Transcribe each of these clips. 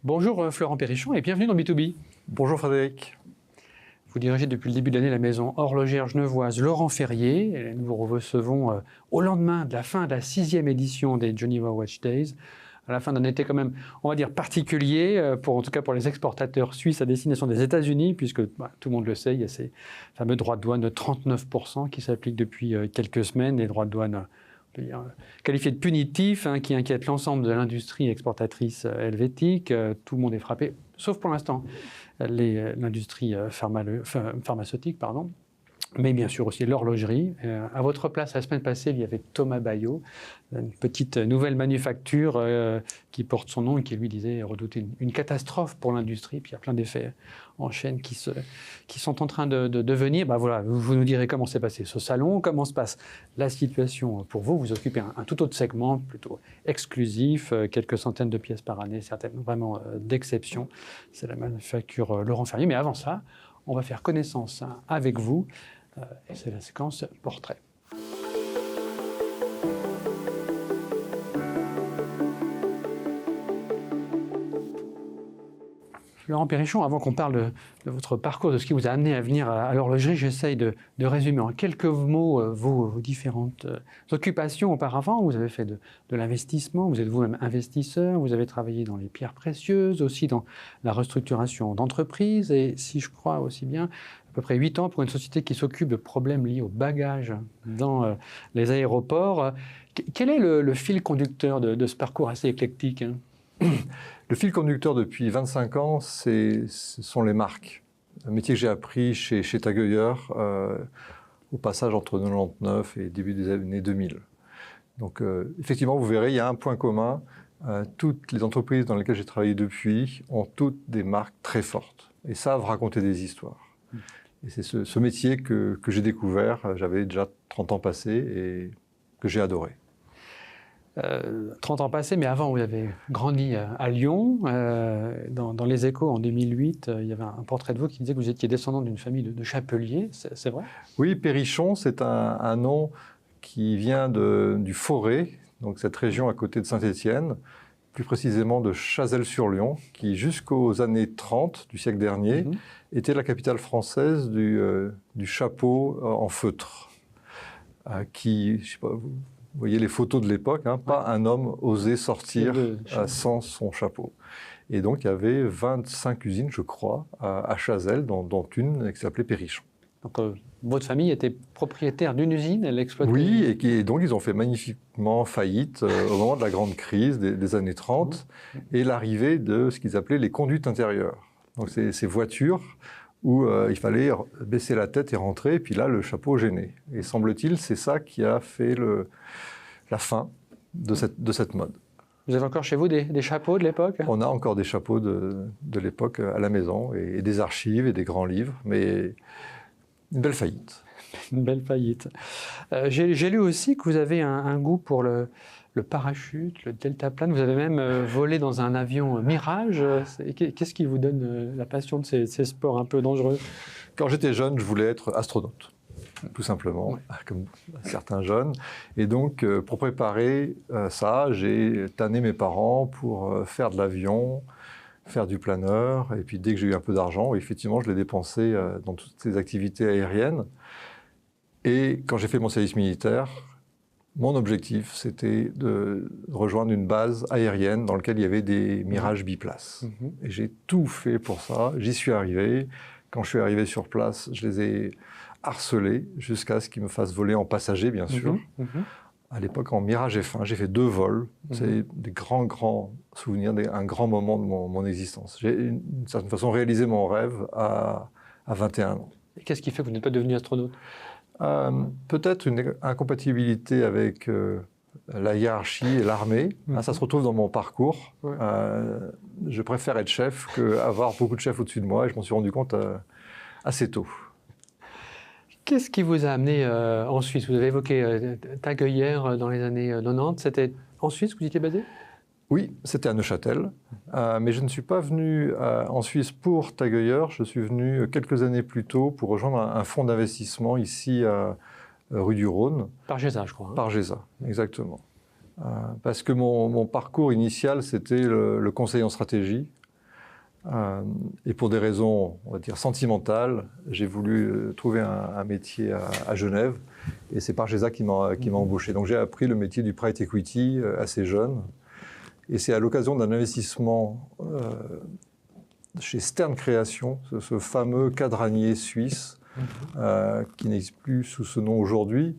Bonjour Florent Périchon et bienvenue dans B2B. Bonjour Frédéric. Vous dirigez depuis le début de l'année la maison horlogère genevoise Laurent Ferrier. Et nous vous recevons au lendemain de la fin de la 6e édition des Geneva Watch Days, à la fin d'un été quand même, on va dire, particulier, en tout cas pour les exportateurs suisses à destination des États-Unis, puisque tout le monde le sait, il y a ces fameux droits de douane de 39% qui s'appliquent depuis quelques semaines, les droits de douane qualifiés de punitifs, qui inquiètent l'ensemble de l'industrie exportatrice helvétique. Tout le monde est frappé, sauf pour l'instant l'industrie pharmaceutique, pardon. Mais bien sûr aussi l'horlogerie. À votre place, la semaine passée, il y avait Thomas Baillot, une petite nouvelle manufacture qui porte son nom et qui lui disait redouter une catastrophe pour l'industrie. Puis il y a plein d'effets en chaîne qui sont en train de venir. Voilà, vous nous direz comment s'est passé ce salon, comment se passe la situation pour vous. Vous occupez un tout autre segment, plutôt exclusif, quelques centaines de pièces par année, certaines vraiment d'exception. C'est la manufacture Laurent Ferrier. Mais avant ça, on va faire connaissance avec vous. Et c'est la séquence portrait. Laurent Périchon, avant qu'on parle de votre parcours, de ce qui vous a amené à venir à l'horlogerie, j'essaye de résumer en quelques mots vos différentes occupations auparavant. Vous avez fait de l'investissement, vous êtes vous-même investisseur, vous avez travaillé dans les pierres précieuses, aussi dans la restructuration d'entreprises, et si je crois aussi bien, à peu près 8 ans pour une société qui s'occupe de problèmes liés au bagage dans les aéroports. Quel est le fil conducteur de ce parcours assez éclectique, Le fil conducteur depuis 25 ans, ce sont les marques. Un métier que j'ai appris chez Tag Heuer au passage entre 99 et début des années 2000. Donc effectivement, vous verrez, il y a un point commun. Toutes les entreprises dans lesquelles j'ai travaillé depuis ont toutes des marques très fortes et savent raconter des histoires. Et c'est ce métier que j'ai découvert, j'avais déjà 30 ans passés et que j'ai adoré. 30 ans passés, mais avant, vous avez grandi à Lyon. Dans Les Échos, en 2008, il y avait un portrait de vous qui disait que vous étiez descendant d'une famille de chapeliers. C'est vrai ? Oui, Périchon, c'est un nom qui vient du Forez, donc cette région à côté de Saint-Étienne, plus précisément de Chazelles-sur-Lyon, qui jusqu'aux années 30 du siècle dernier était la capitale française du chapeau en feutre, qui, je sais pas, vous voyez les photos de l'époque, pas un homme osait sortir sans son chapeau. Et donc, il y avait 25 usines, je crois, à Chazelles, dont une qui s'appelait Périchon. Donc, votre famille était propriétaire d'une usine, elle exploitait... Oui, et donc ils ont fait magnifiquement faillite au moment de la grande crise des années 30 et l'arrivée de ce qu'ils appelaient les conduites intérieures. Donc, ces voitures où il fallait baisser la tête et rentrer, et puis là, le chapeau gênait. Et semble-t-il, c'est ça qui a fait la fin de cette mode. Vous avez encore chez vous des chapeaux de l'époque ? On a encore des chapeaux de l'époque à la maison, et des archives et des grands livres, mais une belle faillite. Une belle faillite. J'ai lu aussi que vous avez un goût pour le parachute, le deltaplane. Vous avez même volé dans un avion Mirage. Qu'est-ce qui vous donne la passion de ces sports un peu dangereux ? Quand j'étais jeune, je voulais être astronaute, tout simplement, comme certains jeunes. Et donc, pour préparer ça, j'ai tanné mes parents pour faire de l'avion, faire du planeur. Et puis, dès que j'ai eu un peu d'argent, effectivement, je l'ai dépensé dans toutes ces activités aériennes. Et quand j'ai fait mon service militaire, mon objectif, c'était de rejoindre une base aérienne dans laquelle il y avait des Mirage biplaces. Et j'ai tout fait pour ça. J'y suis arrivé. Quand je suis arrivé sur place, je les ai harcelés jusqu'à ce qu'ils me fassent voler en passager, bien sûr. À l'époque, en Mirage F1, j'ai fait 2 vols. C'est des grands souvenirs, un grand moment de mon existence. J'ai, d'une certaine façon, réalisé mon rêve à 21 ans. Et qu'est-ce qui fait que vous n'êtes pas devenu astronaute ? Peut-être une incompatibilité avec la hiérarchie et l'armée. Ça se retrouve dans mon parcours. Je préfère être chef qu'avoir beaucoup de chefs au-dessus de moi, et je m'en suis rendu compte assez tôt. Qu'est-ce qui vous a amené en Suisse ? Vous avez évoqué Tag Heuer dans les années 90. C'était en Suisse que vous étiez basé ? Oui, c'était à Neuchâtel, mais je ne suis pas venu en Suisse pour Tag Heuer. Je suis venu quelques années plus tôt pour rejoindre un fonds d'investissement ici rue du Rhône. Pargesa, je crois. Pargesa, exactement. Parce que mon parcours initial, c'était le conseiller en stratégie. Et pour des raisons, on va dire, sentimentales, j'ai voulu trouver un métier à Genève. Et c'est Pargesa qui m'a embauché. Donc j'ai appris le métier du private equity assez jeune. Et c'est à l'occasion d'un investissement chez Stern Création, ce fameux cadranier suisse, qui n'existe plus sous ce nom aujourd'hui,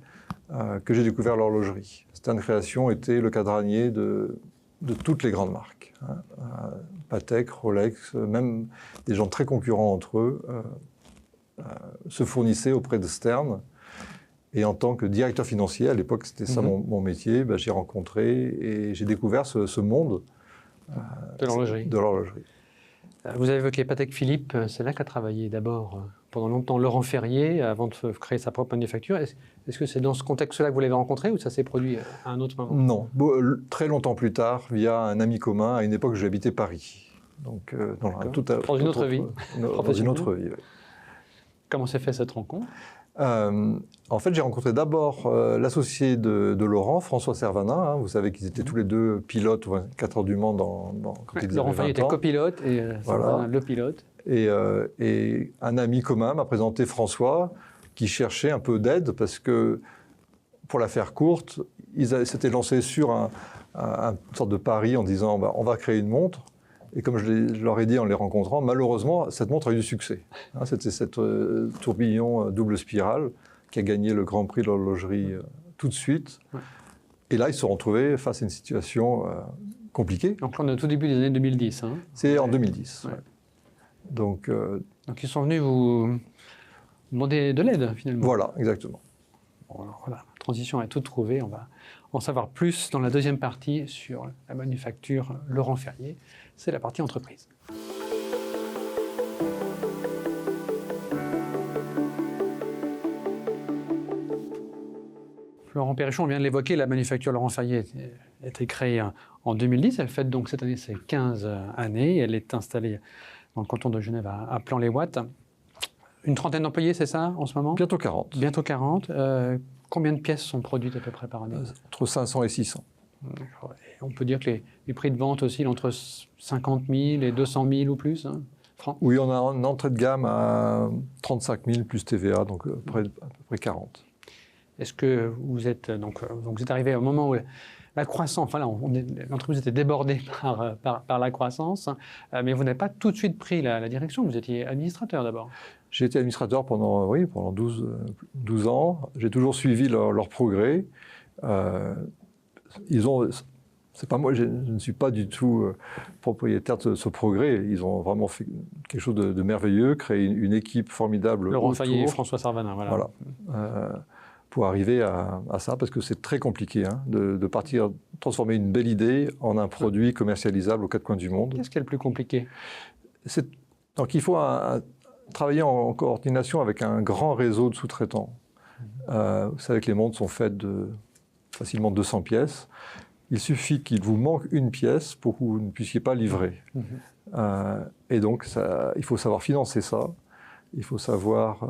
que j'ai découvert l'horlogerie. Stern Création était le cadranier de toutes les grandes marques. Patek, Rolex, même des gens très concurrents entre eux se fournissaient auprès de Stern. Et en tant que directeur financier, à l'époque c'était ça mon métier, j'ai rencontré et j'ai découvert ce monde de l'horlogerie. Vous avez évoqué Patek Philippe, c'est là qu'a travaillé d'abord pendant longtemps Laurent Ferrier avant de créer sa propre manufacture. Est-ce que c'est dans ce contexte-là que vous l'avez rencontré ou ça s'est produit à un autre moment? Non, très longtemps plus tard, via un ami commun, à une époque où j'habitais Paris. Donc, dans une autre vie. Dans une autre vie, oui. Comment s'est fait cette rencontre? En fait, j'ai rencontré d'abord l'associé de Laurent, François Servanin. Vous savez qu'ils étaient tous les deux pilotes au 24 heures du Mans quand ils Laurent avaient 20 Ferrier était ans. copilote et Servanin le pilote. Et un ami commun m'a présenté François qui cherchait un peu d'aide parce que, pour la faire courte, ils s'étaient lancés sur une sorte de pari en disant on va créer une montre. Et comme je leur ai dit en les rencontrant, malheureusement, cette montre a eu du succès. C'était cette tourbillon double spirale qui a gagné le Grand Prix de l'horlogerie tout de suite. Ouais. Et là, ils se sont retrouvés face à une situation compliquée. Donc là, on est au tout début des années 2010. C'est en 2010. Ouais. Donc ils sont venus vous demander de l'aide, finalement. Voilà, exactement. Bon, alors, voilà, la transition est toute trouvée. On va en savoir plus dans la deuxième partie sur la manufacture Laurent Ferrier. C'est la partie entreprise. Florent Perrichon, on vient de l'évoquer, la manufacture Laurent Ferrier a été créée en 2010. Elle fête donc cette année ses 15 années. Elle est installée dans le canton de Genève à Plan-les-Ouates. Une trentaine d'employés, c'est ça, en ce moment? Bientôt 40. Bientôt 40. Combien de pièces sont produites à peu près par année? Entre 500 et 600. Et on peut dire que les prix de vente oscillent entre 50 000 et 200 000 ou plus, francs? Oui, on a une entrée de gamme à 35 000 plus TVA, donc à peu près 40. Est-ce que vous êtes donc vous êtes arrivé au moment où la croissance, enfin là, l'entreprise était débordée par la croissance, mais vous n'avez pas tout de suite pris la direction, vous étiez administrateur d'abord. J'ai été administrateur pendant 12 ans. J'ai toujours suivi leur progrès. C'est pas moi, je ne suis pas du tout propriétaire de ce progrès. Ils ont vraiment fait quelque chose de merveilleux, créé une équipe formidable. Laurent Ferrier et François Servanin, voilà. Pour arriver à ça, parce que c'est très compliqué de partir, transformer une belle idée en un produit commercialisable aux quatre coins du monde. Qu'est-ce qui est le plus compliqué? Donc il faut travailler en coordination avec un grand réseau de sous-traitants. Vous savez que les montres sont faites de facilement 200 pièces. Il suffit qu'il vous manque une pièce pour que vous ne puissiez pas livrer. Et donc, il faut savoir financer ça. Il faut savoir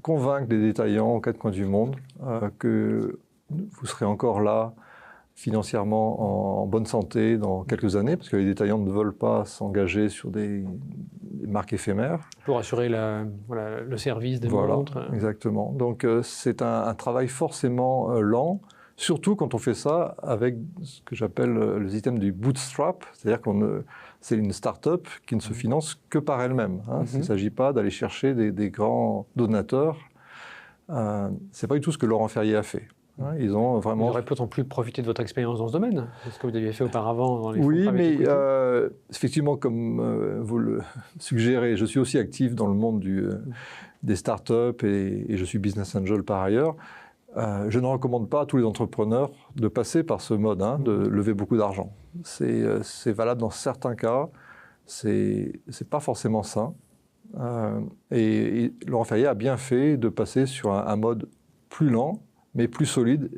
convaincre les détaillants aux quatre coins du monde que vous serez encore là financièrement en bonne santé dans quelques années, parce que les détaillants ne veulent pas s'engager sur des marques éphémères. Pour assurer le service des montres. Exactement. Donc c'est un travail forcément lent, surtout quand on fait ça avec ce que j'appelle le système du bootstrap, c'est-à-dire c'est une start-up qui ne se finance que par elle-même. Il ne s'agit pas d'aller chercher des grands donateurs. C'est pas du tout ce que Laurent Ferrier a fait. Ils ont vraiment... Vous aurez peut-être plus profité de votre expérience dans ce domaine, ce que vous aviez fait auparavant dans les Oui, mais effectivement, comme vous le suggérez, je suis aussi actif dans le monde des startups et je suis business angel par ailleurs. Je ne recommande pas à tous les entrepreneurs de passer par ce mode, de lever beaucoup d'argent. C'est valable dans certains cas, c'est pas forcément sain. Et Laurent Ferrier a bien fait de passer sur un mode plus lent, mais plus solide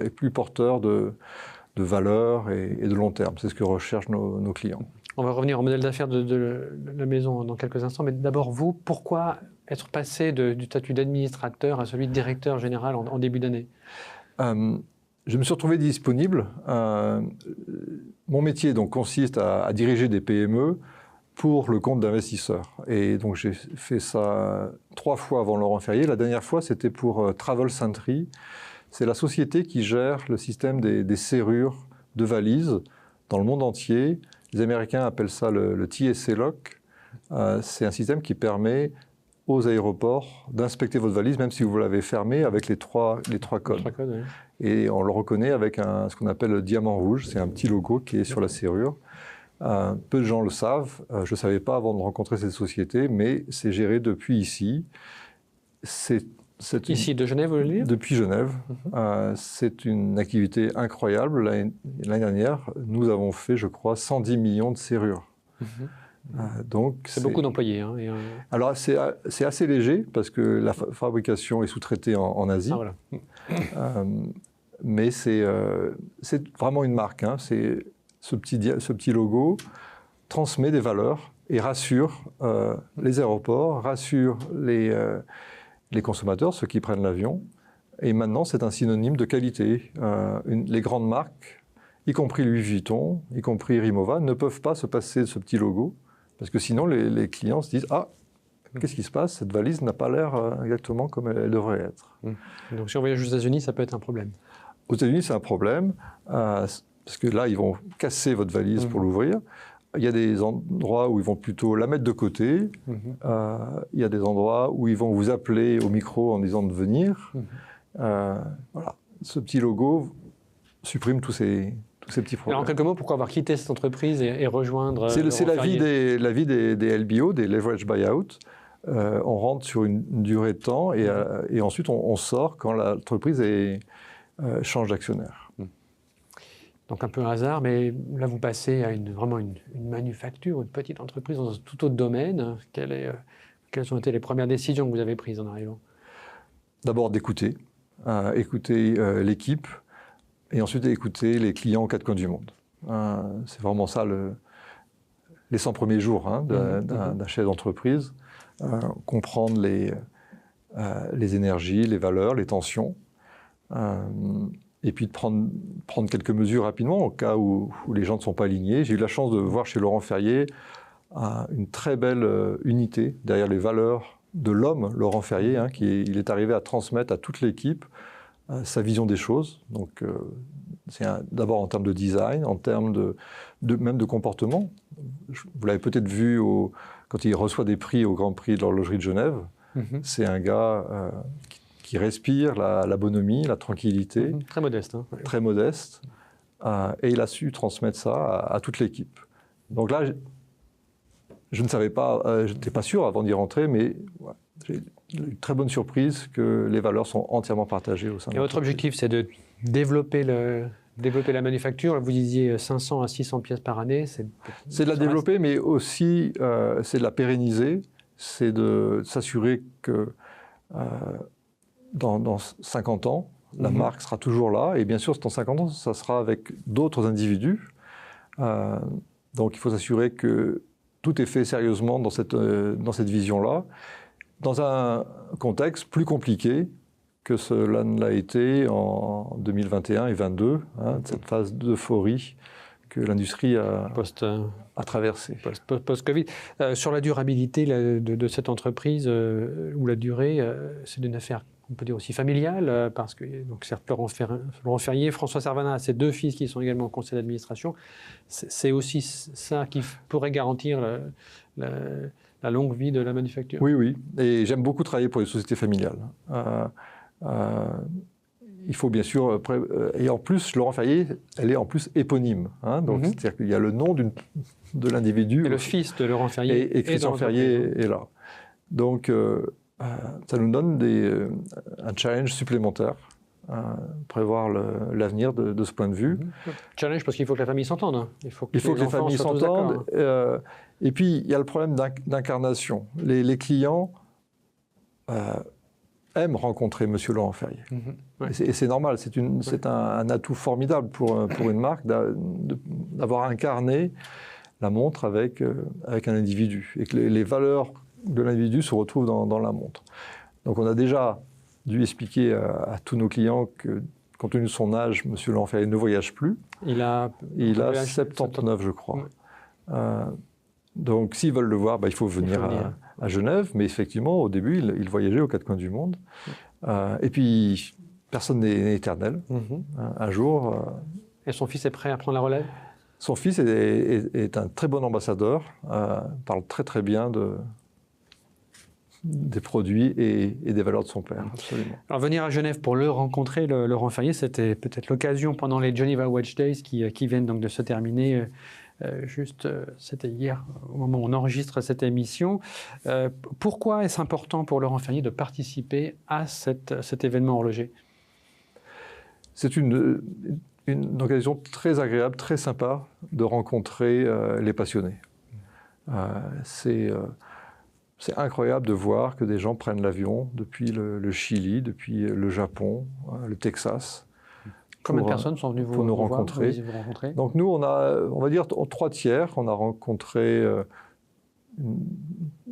et plus porteur de valeur et de long terme. C'est ce que recherchent nos clients. On va revenir au modèle d'affaires de la maison dans quelques instants, mais d'abord vous, pourquoi être passé du statut d'administrateur à celui de directeur général en début d'année? Je me suis retrouvé disponible. Mon métier donc, consiste à diriger des PME pour le compte d'investisseurs. Et donc j'ai fait ça 3 fois avant Laurent Ferrier. La dernière fois, c'était pour Travel Sentry. C'est la société qui gère le système des serrures de valises dans le monde entier. Les Américains appellent ça le TSA Lock. C'est un système qui permet aux aéroports d'inspecter votre valise, même si vous l'avez fermée, avec les trois codes. Oui. Et on le reconnaît avec ce qu'on appelle le diamant rouge. C'est un petit logo qui est sur la serrure. Peu de gens le savent. Je ne savais pas avant de rencontrer cette société, mais c'est géré depuis ici. Ici, de Genève, vous voulez dire ? Depuis Genève. C'est une activité incroyable. L'année dernière, nous avons fait, je crois, 110 millions de serrures. Donc c'est beaucoup d'employés. Hein, Alors, c'est assez léger parce que la fabrication est sous-traitée en Asie. Ah, voilà. Mais c'est vraiment une marque. Hein. Ce petit logo transmet des valeurs et rassure les aéroports, rassure les consommateurs, ceux qui prennent l'avion. Et maintenant, c'est un synonyme de qualité. Les grandes marques, y compris Louis Vuitton, y compris Rimowa, ne peuvent pas se passer de ce petit logo. Parce que sinon, les clients se disent « Ah, qu'est-ce qui se passe ? Cette valise n'a pas l'air exactement comme elle devrait être. » Donc si on voyage aux États-Unis, ça peut être un problème. Aux États-Unis, c'est un problème, parce que là, ils vont casser votre valise pour l'ouvrir. Il y a des endroits où ils vont plutôt la mettre de côté. Il y a des endroits où ils vont vous appeler au micro en disant de venir. Voilà. Ce petit logo supprime tous ces petits problèmes. Alors, en quelques mots, pourquoi avoir quitté cette entreprise et rejoindre C'est la vie des LBO, des leverage buyout. On rentre sur une durée de temps et ensuite on sort quand l'entreprise change d'actionnaire. Donc un peu un hasard, mais là vous passez à vraiment une manufacture, une petite entreprise dans un tout autre domaine. Quelles ont été les premières décisions que vous avez prises en arrivant ? D'abord d'écouter, écouter l'équipe, et ensuite écouter les clients aux quatre coins du monde. C'est vraiment ça les 100 premiers jours d'un chef d'entreprise. Comprendre les énergies, les valeurs, les tensions. Et puis de prendre quelques mesures rapidement au cas où les gens ne sont pas alignés. J'ai eu la chance de voir chez Laurent Ferrier une très belle unité derrière les valeurs de l'homme, Laurent Ferrier, il est arrivé à transmettre à toute l'équipe sa vision des choses. Donc, c'est d'abord en termes de design, en termes même de comportement. Vous l'avez peut-être vu quand il reçoit des prix au Grand Prix de l'horlogerie de Genève. C'est un gars qui respire la bonhomie, la tranquillité. Très modeste. Hein. Très modeste. Et il a su transmettre ça à toute l'équipe. Donc là, je ne savais pas, je n'étais pas sûr avant d'y rentrer, mais j'ai une très bonne surprise que les valeurs sont entièrement partagées au sein de l'entreprise. Et votre objectif, c'est de développer la manufacture. Vous disiez 500 à 600 pièces par année. C'est de la développer, mais aussi c'est de la pérenniser. C'est de s'assurer que dans 50 ans, la marque sera toujours là. Et bien sûr, dans 50 ans, ça sera avec d'autres individus. Donc il faut s'assurer que tout est fait sérieusement dans cette vision-là, dans un contexte plus compliqué que cela ne l'a été en 2021 et 2022, cette phase d'euphorie que l'industrie a traversée. Post-Covid. Sur la durabilité de cette entreprise, ou la durée, c'est une affaire, on peut dire aussi familiale, parce que, donc, certes, Laurent Ferrier, François Servana, ses deux fils qui sont également au conseil d'administration, c'est aussi ça qui pourrait garantir la longue vie de la manufacture. Oui. Et j'aime beaucoup travailler pour les sociétés familiales. Il faut bien sûr... et en plus, Laurent Ferrier, elle est en plus éponyme. Donc, c'est-à-dire qu'il y a le nom de l'individu. Et le fils de Laurent Ferrier. Et Christian Ferrier est là. Donc, ça nous donne un challenge supplémentaire. Prévoir l'avenir de ce point de vue. Challenge parce qu'il faut que la famille s'entende. Il faut que les familles s'entendent. Et puis, il y a le problème d'incarnation. Les clients aiment rencontrer M. Laurent Ferrier. Et c'est normal, c'est un atout formidable pour une marque d'avoir incarné la montre avec un individu. Et que les valeurs de l'individu se retrouvent dans la montre. Donc on a déjà dû expliquer à tous nos clients que, compte tenu de son âge, M. Laurent Ferrier ne voyage plus. Il a 79, je crois. Donc, s'ils veulent le voir, il faut venir à Genève. Mais effectivement, au début, il voyageait aux quatre coins du monde. Et puis, personne n'est éternel. Un jour... Et son fils est prêt à prendre la relève? Son fils est un très bon ambassadeur, parle très très bien des produits et des valeurs de son père. Absolument. Alors venir à Genève pour le rencontrer, Laurent Ferrier, c'était peut-être l'occasion pendant les Geneva Watch Days qui viennent donc de se terminer. C'était hier, au moment où on enregistre cette émission. Pourquoi est-ce important pour Laurent Ferrier de participer à cet événement horloger? C'est une occasion très agréable, très sympa de rencontrer les passionnés. C'est incroyable de voir que des gens prennent l'avion depuis le Chili, depuis le Japon, le Texas. Combien de personnes sont venues pour nous rencontrer? Donc nous, on va dire, 3/3. On a rencontré une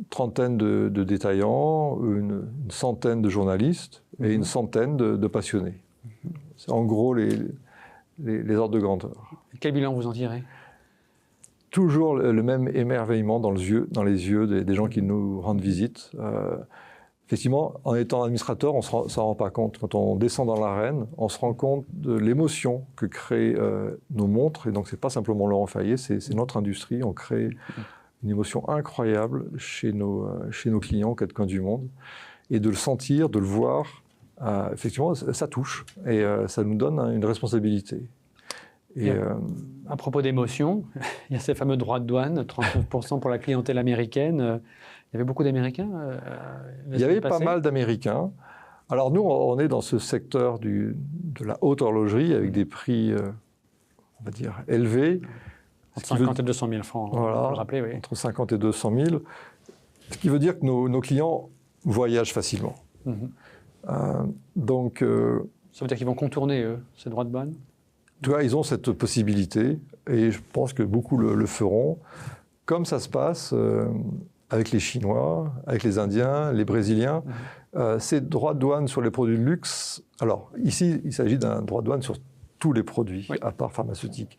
trentaine de détaillants, une centaine de journalistes et une centaine de passionnés. C'est en gros les ordres de grandeur. Quel bilan vous en tirez? Toujours le même émerveillement dans les yeux des gens qui nous rendent visite. Effectivement, en étant administrateur, on ne s'en rend pas compte. Quand on descend dans l'arène, on se rend compte de l'émotion que créent nos montres. Et donc, ce n'est pas simplement Laurent Ferrier, c'est notre industrie. On crée une émotion incroyable chez nos clients aux quatre coins du monde. Et de le sentir, de le voir, effectivement, ça touche. Et ça nous donne une responsabilité. Et à propos d'émotion, il y a ces fameux droits de douane, 39% pour la clientèle américaine. Il y avait beaucoup d'Américains Il y avait pas mal d'Américains. Alors nous, on est dans ce secteur de la haute horlogerie avec des prix, on va dire, élevés. Entre 50 et 200 000 francs, voilà, on peut le rappeler. Oui. Entre 50 et 200 000. Ce qui veut dire que nos clients voyagent facilement. Donc, ça veut dire qu'ils vont contourner, eux, ces droits de douane? Tu vois, ils ont cette possibilité et je pense que beaucoup le feront. Comme ça se passe avec les Chinois, avec les Indiens, les Brésiliens, ces droits de douane sur les produits de luxe. Alors, ici, il s'agit d'un droit de douane sur tous les produits, à part pharmaceutiques.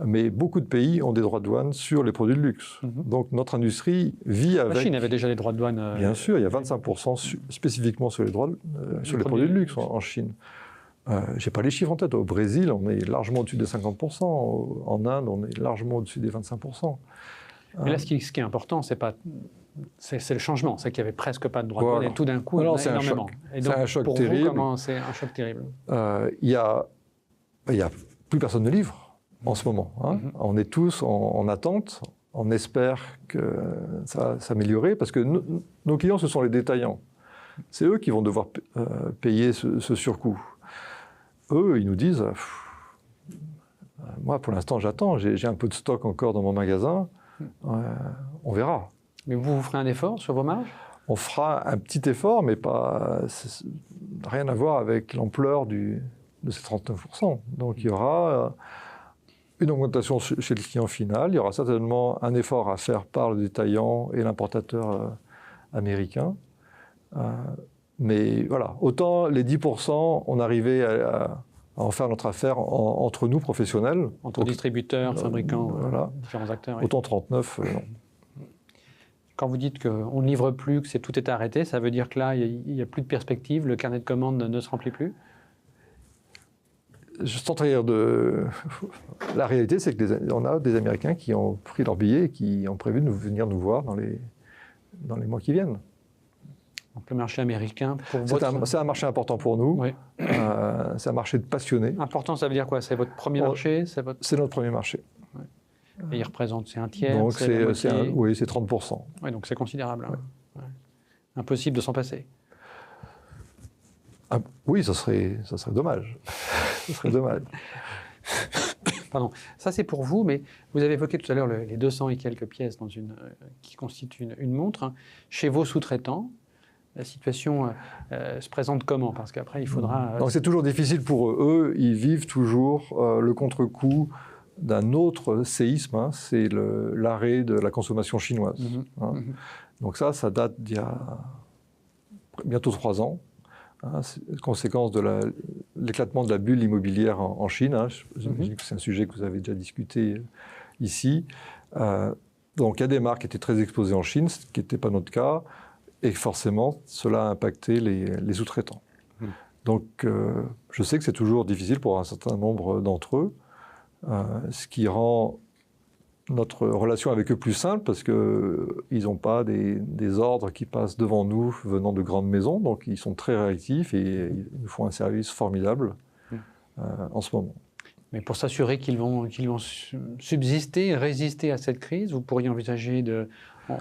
Mais beaucoup de pays ont des droits de douane sur les produits de luxe. Donc, notre industrie vit avec... La Chine avait déjà des droits de douane. Bien sûr, il y a 25% spécifiquement sur les produits de luxe en Chine. Je n'ai pas les chiffres en tête. Au Brésil, on est largement au-dessus des 50%. En Inde, on est largement au-dessus des 25%. Mais là, ce qui est important, c'est le changement. C'est qu'il n'y avait presque pas de droit de douane et tout d'un coup, c'est énormément. C'est un choc terrible. C'est un choc terrible. Il y a plus personne ne livre en ce moment. On est tous en attente. On espère que ça va s'améliorer parce que nos clients, ce sont les détaillants. C'est eux qui vont devoir payer ce surcoût. Eux, ils nous disent, moi pour l'instant j'attends, j'ai un peu de stock encore dans mon magasin, on verra. Mais vous ferez un effort sur vos marges? On fera un petit effort, mais rien à voir avec l'ampleur de ces 39%. Donc il y aura une augmentation chez le client final, il y aura certainement un effort à faire par le détaillant et l'importateur américain. Mais voilà, autant les 10%, on arrivait à en faire notre affaire entre nous, professionnels. Entre distributeurs, fabricants, différents acteurs. Autant 39, non. Quand vous dites qu'on ne livre plus, que tout est arrêté, ça veut dire que là, il n'y a plus de perspective, le carnet de commandes ne se remplit plus? Je tente de rire La réalité, c'est qu'on a des Américains qui ont pris leur billet et qui ont prévu de venir nous voir dans les mois qui viennent. Donc le marché américain, pour c'est un marché important pour nous. Oui. C'est un marché de passionnés. Important, ça veut dire quoi? C'est votre premier marché? C'est notre premier marché. Ouais. Et il représente, c'est un tiers? Donc oui, c'est 30%. Oui, donc c'est considérable. Ouais. Impossible de s'en passer. Oui, ça serait dommage. Ça serait dommage. Pardon. Ça, c'est pour vous, mais vous avez évoqué tout à l'heure les 200 et quelques pièces qui constituent une montre. Chez vos sous-traitants, la situation se présente comment? Parce qu'après, il faudra... Donc c'est toujours difficile pour eux. Eux, ils vivent toujours le contre-coup d'un autre séisme. C'est l'arrêt de la consommation chinoise. Donc ça date d'il y a bientôt 3 ans. C'est conséquence de l'éclatement de la bulle immobilière en Chine. J'imagine que c'est un sujet que vous avez déjà discuté ici. Donc il y a des marques qui étaient très exposées en Chine, ce qui n'était pas notre cas, et forcément, cela a impacté les sous-traitants. Donc je sais que c'est toujours difficile pour un certain nombre d'entre eux, ce qui rend notre relation avec eux plus simple parce qu'ils n'ont pas des ordres qui passent devant nous venant de grandes maisons, donc ils sont très réactifs et ils nous font un service formidable en ce moment. Mais pour s'assurer qu'ils vont subsister, résister à cette crise, vous pourriez envisager de...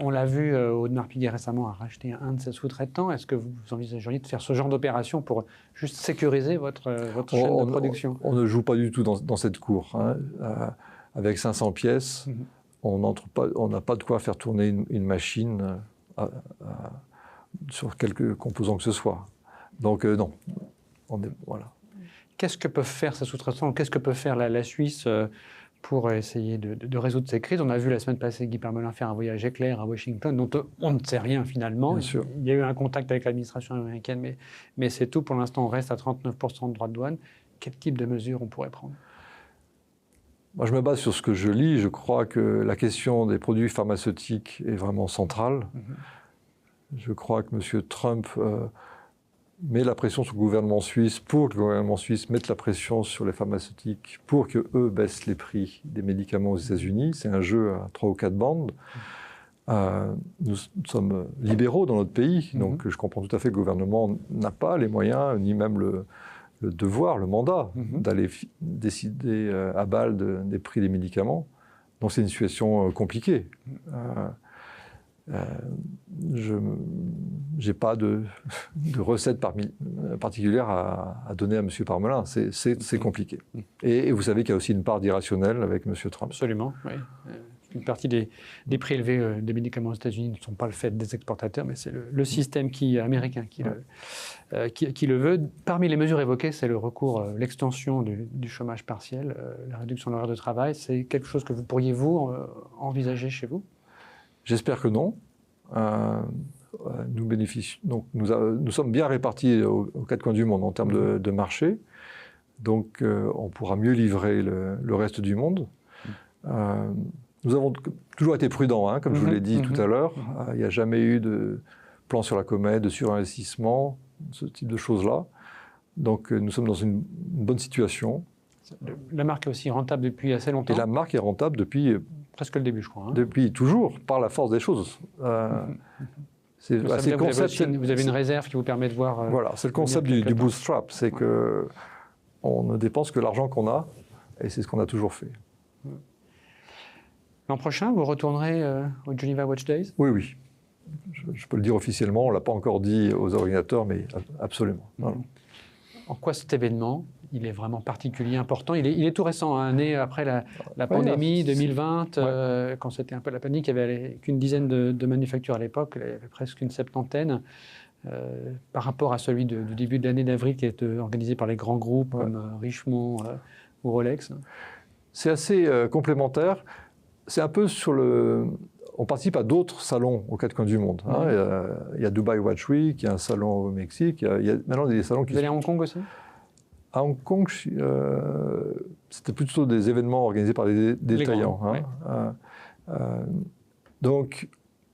On l'a vu, Audemars Piguet récemment a racheté un de ses sous-traitants. Est-ce que vous envisageriez de faire ce genre d'opération pour juste sécuriser votre chaîne de production? On ne joue pas du tout dans cette cour. Hein. Avec 500 pièces, on n'a pas de quoi faire tourner une machine sur quelques composants que ce soit. Donc non, voilà. Qu'est-ce que peuvent faire ces sous-traitants? Qu'est-ce que peut faire la Suisse pour essayer de résoudre ces crises? On a vu la semaine passée Guy Parmelin faire un voyage éclair à Washington, dont on ne sait rien finalement. Bien sûr. Il y a eu un contact avec l'administration américaine, mais c'est tout. Pour l'instant, on reste à 39% de droits de douane. Quel type de mesures on pourrait prendre? Moi, je me base sur ce que je lis. Je crois que la question des produits pharmaceutiques est vraiment centrale. Je crois que M. Trump met la pression sur le gouvernement suisse pour que le gouvernement suisse mette la pression sur les pharmaceutiques pour qu'eux baissent les prix des médicaments aux États-Unis. C'est un jeu à 3 ou 4 bandes. Nous sommes libéraux dans notre pays, donc je comprends tout à fait que le gouvernement n'a pas les moyens, ni même le devoir, le mandat, d'aller décider à balle des prix des médicaments. Donc c'est une situation compliquée. Je n'ai pas de recette particulière à donner à M. Parmelin. C'est compliqué. Et vous savez qu'il y a aussi une part d'irrationnel avec M. Trump. Absolument, oui. Une partie des prix élevés des médicaments aux États-Unis ne sont pas le fait des exportateurs, mais c'est le système américain qui le veut. Parmi les mesures évoquées, c'est le recours, l'extension du chômage partiel, la réduction de l'horaire de travail. C'est quelque chose que vous pourriez, vous, envisager chez vous? J'espère que non. Nous sommes bien répartis aux 4 coins du monde en termes de marché. Donc, on pourra mieux livrer le reste du monde. Nous avons toujours été prudents, hein, comme je vous l'ai dit tout à l'heure. Il n'y a jamais eu de plan sur la comète, de surinvestissement, ce type de choses-là. Donc, nous sommes dans une bonne situation. La marque est aussi rentable depuis assez longtemps. Et la marque est rentable depuis... presque le début, je crois. Hein. Depuis toujours, par la force des choses. Vous avez une réserve qui vous permet de voir... voilà, c'est le concept du bootstrap. C'est qu'on ne dépense que l'argent qu'on a, et c'est ce qu'on a toujours fait. L'an prochain, vous retournerez au Geneva Watch Days? Oui, oui. Je peux le dire officiellement, on ne l'a pas encore dit aux organisateurs, mais absolument. Voilà. En quoi cet événement, il est vraiment particulier, important? Il est tout récent, hein, né après la pandémie 2020, quand c'était un peu la panique. Il n'y avait qu'une dizaine de manufactures à l'époque, il y avait presque une septantaine, par rapport à celui du début de l'année d'avril qui est organisé par les grands groupes comme Richemont ou Rolex. C'est assez complémentaire. C'est un peu on participe à d'autres salons aux 4 coins du monde. Hein. Il y a Dubai Watch Week, il y a un salon au Mexique, il y a maintenant des salons qui... Vous allez à Hong Kong aussi? À Hong Kong, c'était plutôt des événements organisés par des détaillants. Donc,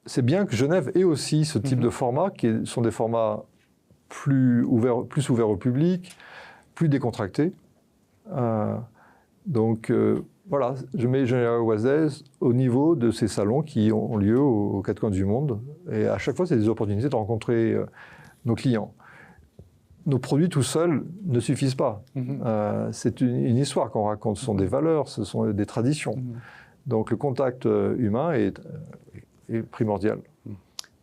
c'est bien que Genève ait aussi ce type de format, qui sont des formats plus ouverts au public, plus décontractés. Donc, voilà, je mets Geneva Watch Days au niveau de ces salons qui ont lieu aux 4 coins du monde. Et à chaque fois, c'est des opportunités de rencontrer nos clients. Nos produits tout seuls ne suffisent pas. C'est une histoire qu'on raconte, ce sont des valeurs, ce sont des traditions. Donc le contact humain est primordial.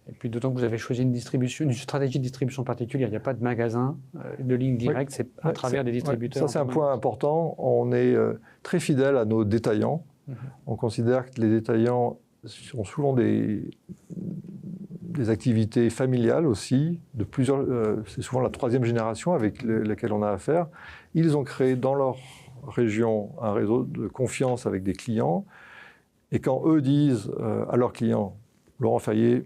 Et puis d'autant que vous avez choisi une stratégie de distribution particulière. Il n'y a pas de magasin de ligne directe, c'est à travers des distributeurs. Ça, c'est un point important. On est très fidèle à nos détaillants. On considère que les détaillants sont souvent des activités familiales aussi, c'est souvent la 3e génération avec laquelle on a affaire. Ils ont créé dans leur région un réseau de confiance avec des clients. Et quand eux disent à leurs clients, Laurent Fayet,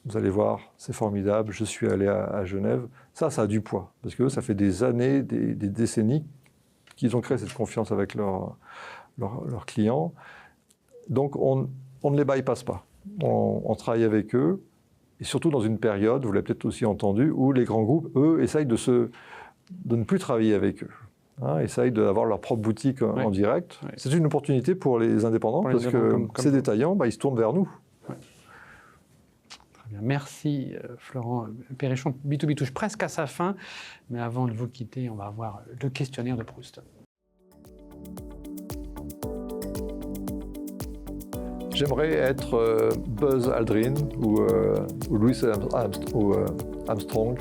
vous allez voir, c'est formidable, je suis allé à Genève, ça a du poids. Parce que ça fait des années, des décennies qu'ils ont créé cette confiance avec leurs clients. Donc on ne les bypasse pas. On travaille avec eux, et surtout dans une période, vous l'avez peut-être aussi entendu, où les grands groupes, eux, essayent de ne plus travailler avec eux. Essayent d'avoir leur propre boutique en direct. Oui. C'est une opportunité pour les indépendants, parce que comme ces détaillants, ils se tournent vers nous. Ouais. Très bien. Merci Florent Perrichon. B2B touche presque à sa fin, mais avant de vous quitter, on va voir le questionnaire de Proust. J'aimerais être Buzz Aldrin ou Louis Armstrong,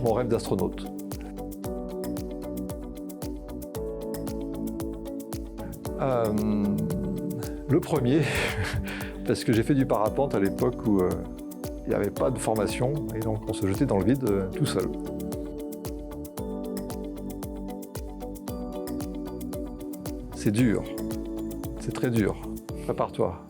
mon rêve d'astronaute. Le premier, parce que j'ai fait du parapente à l'époque où il n'y avait pas de formation, et donc on se jetait dans le vide tout seul. C'est dur, c'est très dur. Prépare-toi.